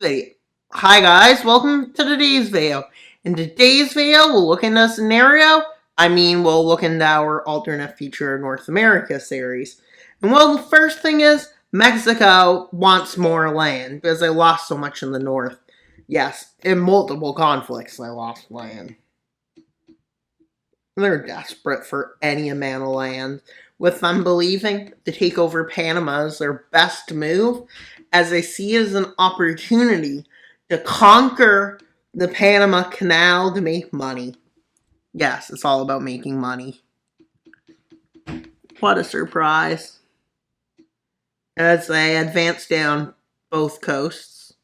video. Hi guys, welcome to today's video. In today's video, we'll look into a scenario. We'll look into our alternate future North America series. And well, the first thing is, Mexico wants more land because they lost so much in the north. Yes, in multiple conflicts they lost land. They're desperate for any amount of land, with them believing to take over Panama is their best move, as they see it as an opportunity to conquer the Panama Canal to make money. Yes, it's all about making money. What a surprise. As they advance down both coasts.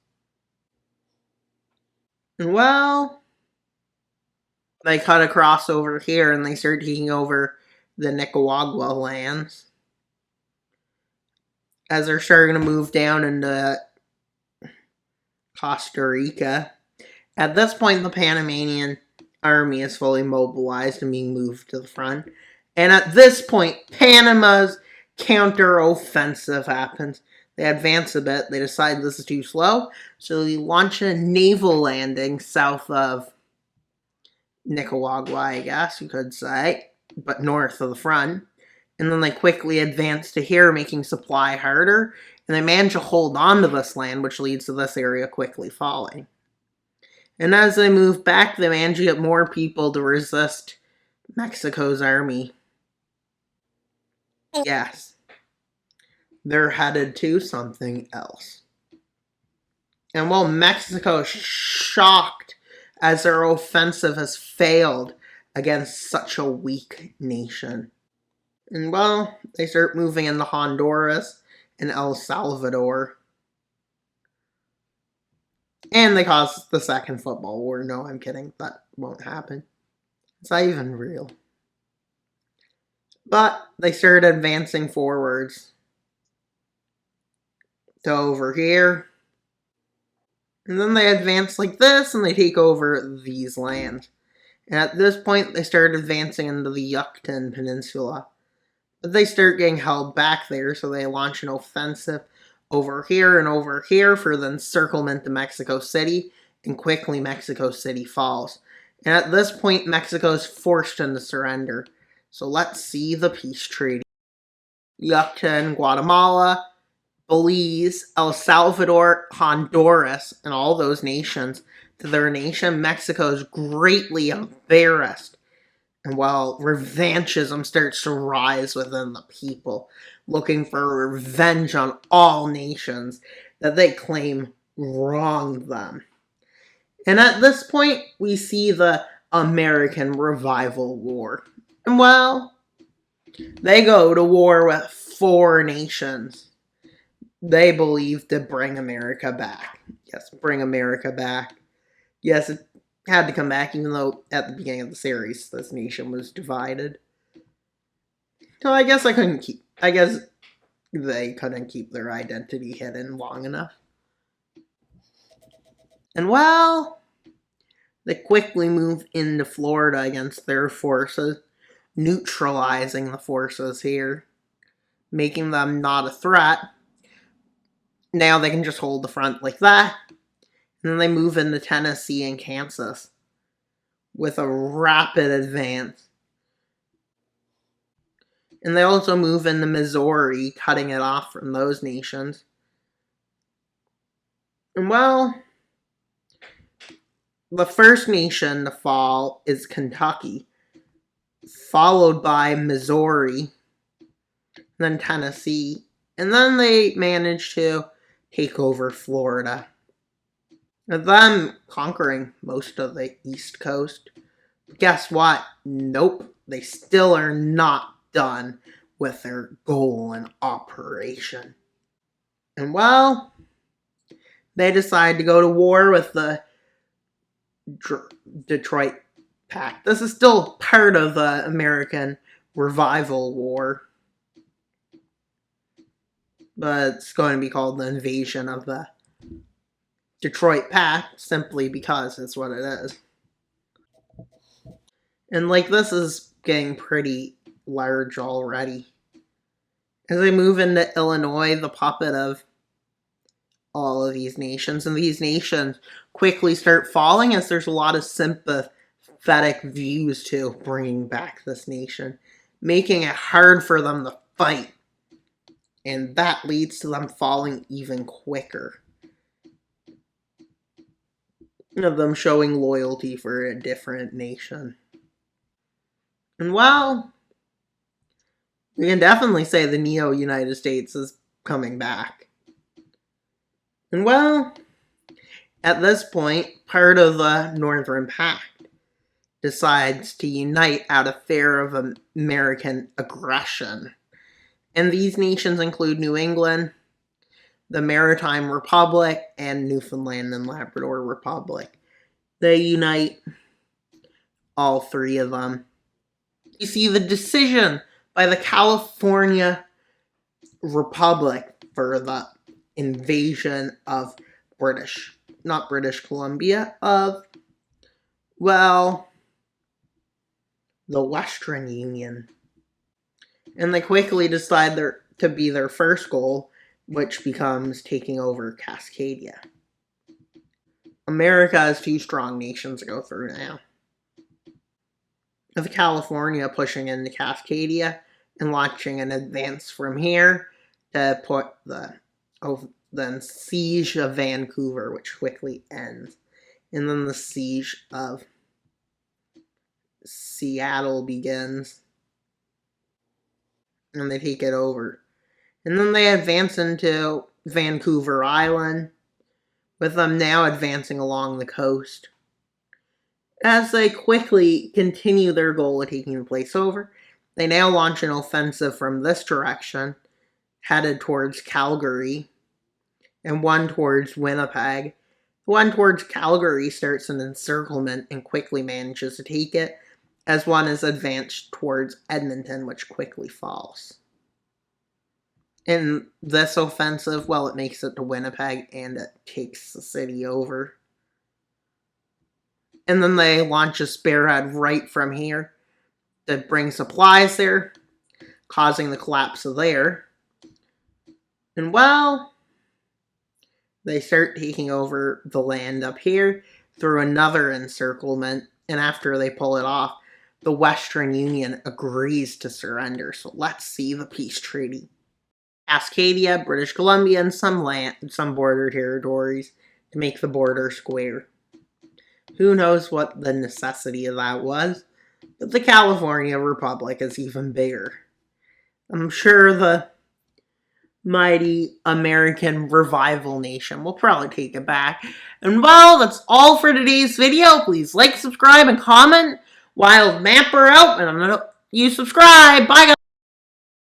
And well, they cut across over here and they start taking over the Nicaragua lands. As they're starting to move down into Costa Rica. At this point, the Panamanian army is fully mobilized and being moved to the front. And at this point, Panama's counter-offensive happens. They advance a bit. They decide this is too slow, so they launch a naval landing south of Nicaragua, I guess you could say, but north of the front. And then they quickly advance to here, making supply harder, and they manage to hold on to this land, which leads to this area quickly falling. And as they move back, they manage to get more people to resist Mexico's army. Yes. They're headed to something else. And while Mexico is shocked as their offensive has failed against such a weak nation. And well, they start moving into Honduras and El Salvador. And they cause the second football war. No, I'm kidding. That won't happen. It's not even real. But they start advancing forwards to over here. And then they advance like this and they take over these lands. And at this point, they start advancing into the Yucatan Peninsula. But they start getting held back there, so they launch an offensive over here and over here for the encirclement to Mexico City, and quickly Mexico City falls. And at this point, Mexico is forced into surrender. So let's see the peace treaty. Yucatan, Guatemala, Belize, El Salvador, Honduras, and all those nations. To their nation, Mexico is greatly embarrassed. And while revanchism starts to rise within the people, looking for revenge on all nations that they claim wronged them. And at this point, we see the American Revival War. And well, they go to war with 4 nations. They believe to bring America back. Yes, bring America back. Yes, it had to come back, even though at the beginning of the series, this nation was divided. So I guess they couldn't keep their identity hidden long enough. And well, they quickly moved into Florida against their forces, neutralizing the forces here, making them not a threat. Now they can just hold the front like that. And then they move into Tennessee and Kansas with a rapid advance. And they also move into Missouri, cutting it off from those nations. And well, the first nation to fall is Kentucky, followed by Missouri, then Tennessee, and then they manage to take over Florida. Them conquering most of the East Coast. Guess what? Nope. They still are not done with their goal and operation. And well, they decide to go to war with the Detroit Pact. This is still part of the American Revival War. But it's going to be called the invasion of the Detroit Pact, simply because it's what it is. And this is getting pretty large already. As they move into Illinois, the puppet of all of these nations, and these nations quickly start falling as there's a lot of sympathetic views to bringing back this nation, making it hard for them to fight, and that leads to them falling even quicker. Of them showing loyalty for a different nation. And well, we can definitely say the neo-United States is coming back. And well, at this point, part of the Northern Pact decides to unite out of fear of American aggression. And these nations include New England, the Maritime Republic, and Newfoundland and Labrador Republic. They unite all three of them. You see, the decision by the California Republic for the invasion of not British Columbia, of, well, the Western Union. And they quickly decide to be their first goal, which becomes taking over Cascadia. America has two strong nations to go through now. With California pushing into Cascadia and launching an advance from here to put the siege of Vancouver, which quickly ends. And then the siege of Seattle begins. And they take it over. And then they advance into Vancouver Island, with them now advancing along the coast. As they quickly continue their goal of taking the place over, they now launch an offensive from this direction, headed towards Calgary, and one towards Winnipeg. The one towards Calgary starts an encirclement and quickly manages to take it, as one is advanced towards Edmonton, which quickly falls. In this offensive, well, it makes it to Winnipeg, and it takes the city over. And then they launch a spearhead right from here to bring supplies there, causing the collapse of there. And well, they start taking over the land up here through another encirclement, and after they pull it off, the Western Union agrees to surrender. So let's see the peace treaty. Cascadia, British Columbia, and some border territories to make the border square. Who knows what the necessity of that was, but the California Republic is even bigger. I'm sure the mighty American revival nation will probably take it back. And well, that's all for today's video. Please like, subscribe, and comment. Wild Mapper out, and I'm gonna you subscribe. Bye, guys.